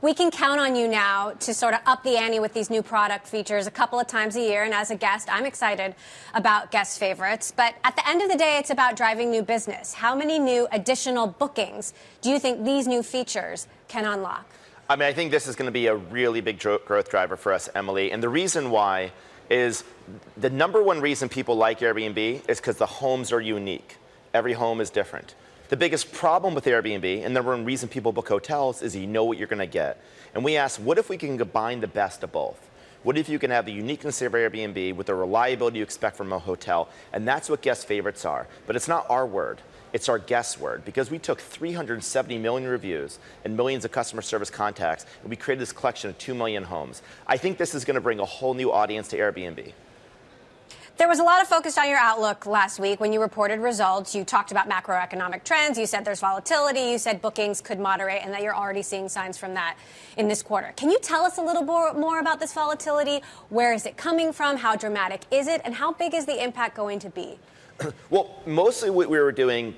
We can count on you now to sort of up the ante with these new product features a couple of times a year. And as a guest, I'm excited about guest favorites. But at the end of the day, it's about driving new business. How many new additional bookings do you think these new features can unlock? I mean, I think this is going to be a really big growth driver for us, Emily. And the reason why is the number one reason people like Airbnb is because the homes are unique. Every home is different. The biggest problem with Airbnb, and the number one reason people book hotels, is you know what you're going to get. And we asked, what if we can combine the best of both? What if you can have the uniqueness of Airbnb with the reliability you expect from a hotel? And that's what guest favorites are. But it's not our word. It's our guest word, because we took 370 million reviews and millions of customer service contacts, and we created this collection of 2 million homes. I think this is going to bring a whole new audience to Airbnb. There was a lot of focus on your outlook last week when you reported results. You talked about macroeconomic trends. You said there's volatility. You said bookings could moderate and that you're already seeing signs from that in this quarter. Can you tell us a little more about this volatility? Where is it coming from? How dramatic is it? And how big is the impact going to be? Well, mostly what we were doing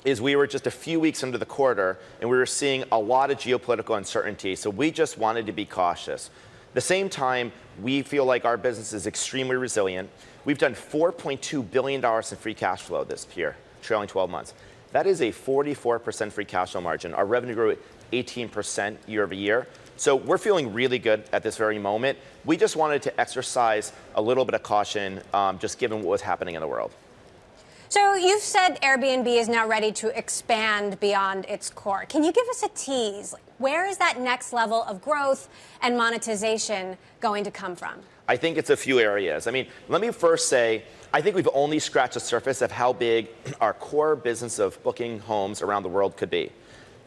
is we were just a few weeks into the quarter, and we were seeing a lot of geopolitical uncertainty. So we just wanted to be cautious. At the same time, we feel like our business is extremely resilient. We've done $4.2 billion in free cash flow this year, trailing 12 months. That is a 44% free cash flow margin. Our revenue grew at 18% year over year. So we're feeling really good at this very moment. We just wanted to exercise a little bit of caution, just given what was happening in the world. So you've said Airbnb is now ready to expand beyond its core. Can you give us a tease? Where is that next level of growth and monetization going to come from? I think it's a few areas. I mean, let me first say, I think we've only scratched the surface of how big our core business of booking homes around the world could be.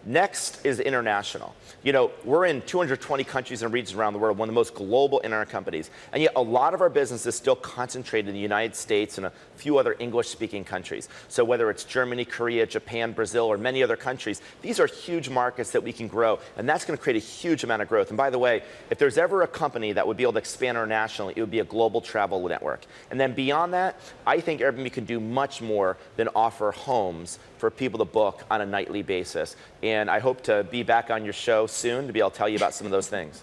Next is international. You know, we're in 220 countries and regions around the world, one of the most global internet companies. And yet a lot of our business is still concentrated in the United States and a few other English-speaking countries. So whether it's Germany, Korea, Japan, Brazil, or many other countries, these are huge markets that we can grow. And that's going to create a huge amount of growth. And by the way, if there's ever a company that would be able to expand internationally, it would be a global travel network. And then beyond that, I think Airbnb can do much more than offer homes for people to book on a nightly basis. And I hope to be back on your show soon to be able to tell you about some of those things.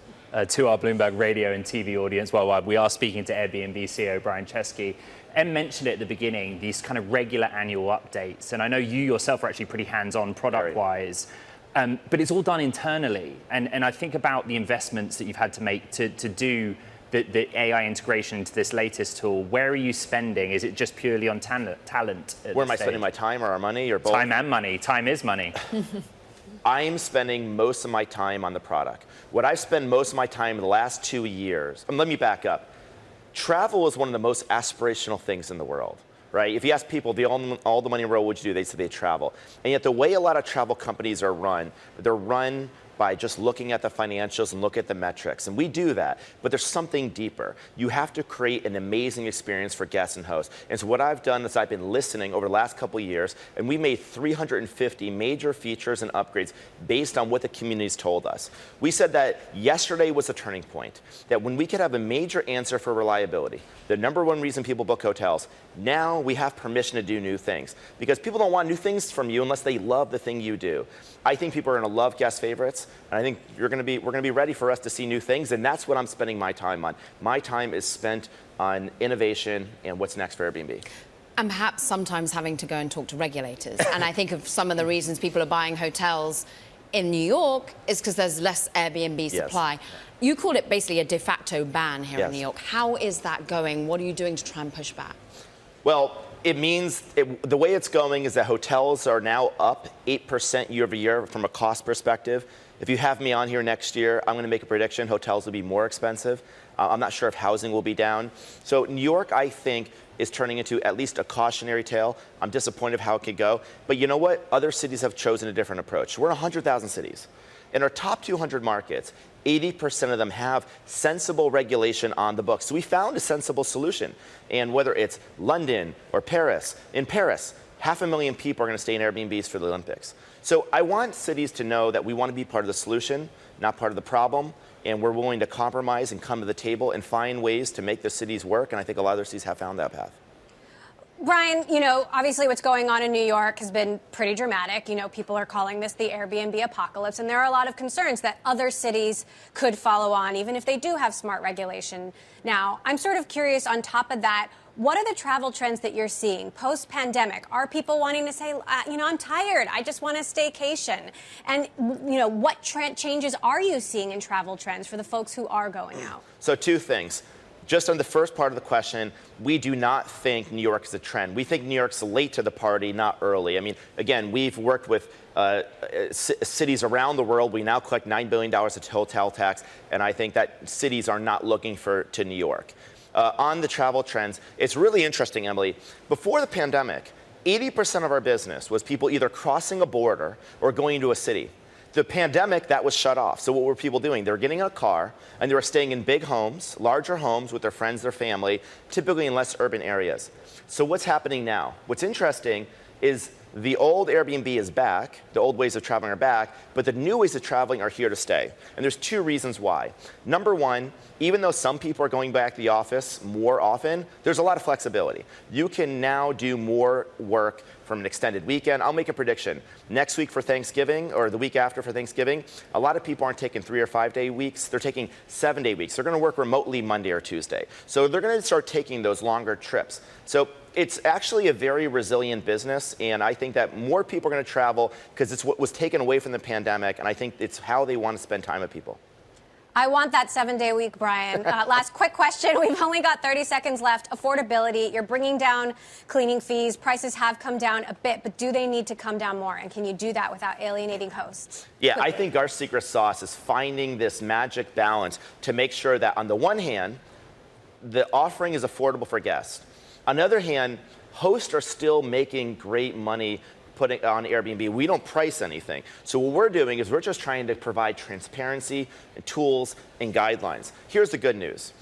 To our Bloomberg radio and TV audience worldwide, we are speaking to Airbnb CEO Brian Chesky. Em mentioned it at the beginning, these kind of regular annual updates. And I know you yourself are actually pretty hands-on product-wise. But it's all done internally. And I think about the investments that you've had to make to do the AI integration into this latest tool. Where are you spending? Is it just purely on talent? Where am I spending my time or our money or both? Time and money. Time is money. I'm spending most of my time on the product. What I've spent most of my time in the last 2 years, and let me back up. Travel is one of the most aspirational things in the world, right? If you ask people, all the money in the world, what would you do? They say they travel. And yet the way a lot of travel companies are run, they're run by just looking at the financials and look at the metrics. And we do that, but there's something deeper. You have to create an amazing experience for guests and hosts. And so what I've done is I've been listening over the last couple of years, and we made 350 major features and upgrades based on what the community's told us. We said that yesterday was a turning point, that when we could have a major answer for reliability, the number one reason people book hotels, now we have permission to do new things. Because people don't want new things from you unless they love the thing you do. I think people are going to love guest favorites, and I think we're going to be ready for us to see new things, and that's what I'm spending my time on. My time is spent on innovation and what's next for Airbnb. And perhaps sometimes having to go and talk to regulators. And I think of some of the reasons people are buying hotels in New York is because there's less Airbnb supply. Yes. You called it basically a de facto ban here in Yes. New York. How is that going? What are you doing to try and push back? Well, it means the way it's going is that hotels are now up 8% year over year from a cost perspective. If you have me on here next year, I'm going to make a prediction. Hotels will be more expensive. I'm not sure if housing will be down. So New York, I think, is turning into at least a cautionary tale. I'm disappointed of how it could go. But you know what? Other cities have chosen a different approach. We're 100,000 cities. In our top 200 markets, 80% of them have sensible regulation on the books. So we found a sensible solution. And whether it's London or Paris, in Paris, 500,000 people are going to stay in Airbnbs for the Olympics. So I want cities to know that we want to be part of the solution, not part of the problem. And we're willing to compromise and come to the table and find ways to make the cities work. And I think a lot of other cities have found that path. Brian, obviously what's going on in New York has been pretty dramatic. People are calling this the Airbnb apocalypse, and there are a lot of concerns that other cities could follow on, even if they do have smart regulation. Now, I'm sort of curious on top of that, what are the travel trends that you're seeing post-pandemic? Are people wanting to say, I'm tired, I just want a staycation? And, what changes are you seeing in travel trends for the folks who are going out? So 2 things. Just on the first part of the question, we do not think New York is a trend. We think New York's late to the party, not early. I mean, again, we've worked with cities around the world. We now collect $9 billion of hotel tax, and I think that cities are not looking to New York. On the travel trends, it's really interesting, Emily. Before the pandemic, 80% of our business was people either crossing a border or going into a city. The pandemic, that was shut off. So what were people doing? They were getting in a car, and they were staying in big homes, larger homes with their friends, their family, typically in less urban areas. So what's happening now? What's interesting is the old Airbnb is back, the old ways of traveling are back, but the new ways of traveling are here to stay. And there's 2 reasons why. Number one, even though some people are going back to the office more often, there's a lot of flexibility. You can now do more work from an extended weekend. I'll make a prediction. Next week for Thanksgiving, or the week after for Thanksgiving, a lot of people aren't taking 3 or 5 day weeks. They're taking 7-day weeks. They're going to work remotely Monday or Tuesday. So they're going to start taking those longer trips. So it's actually a very resilient business, and I think that more people are going to travel because it's what was taken away from the pandemic, and I think it's how they want to spend time with people. I want that 7-day week, Brian. Last quick question. We've only got 30 seconds left. Affordability. You're bringing down cleaning fees. Prices have come down a bit, but do they need to come down more? And can you do that without alienating hosts? Yeah, I think our secret sauce is finding this magic balance to make sure that on the one hand, the offering is affordable for guests. On the other hand, hosts are still making great money putting on Airbnb. We don't price anything. So what we're doing is we're just trying to provide transparency and tools and guidelines. Here's the good news.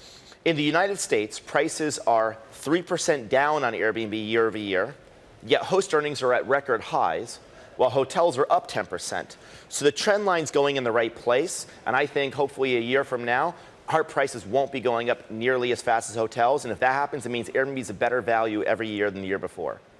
In the United States, prices are 3% down on Airbnb year over year, yet host earnings are at record highs, while hotels are up 10%. So the trend line's going in the right place, and I think hopefully a year from now, our prices won't be going up nearly as fast as hotels, and if that happens, it means Airbnb is a better value every year than the year before.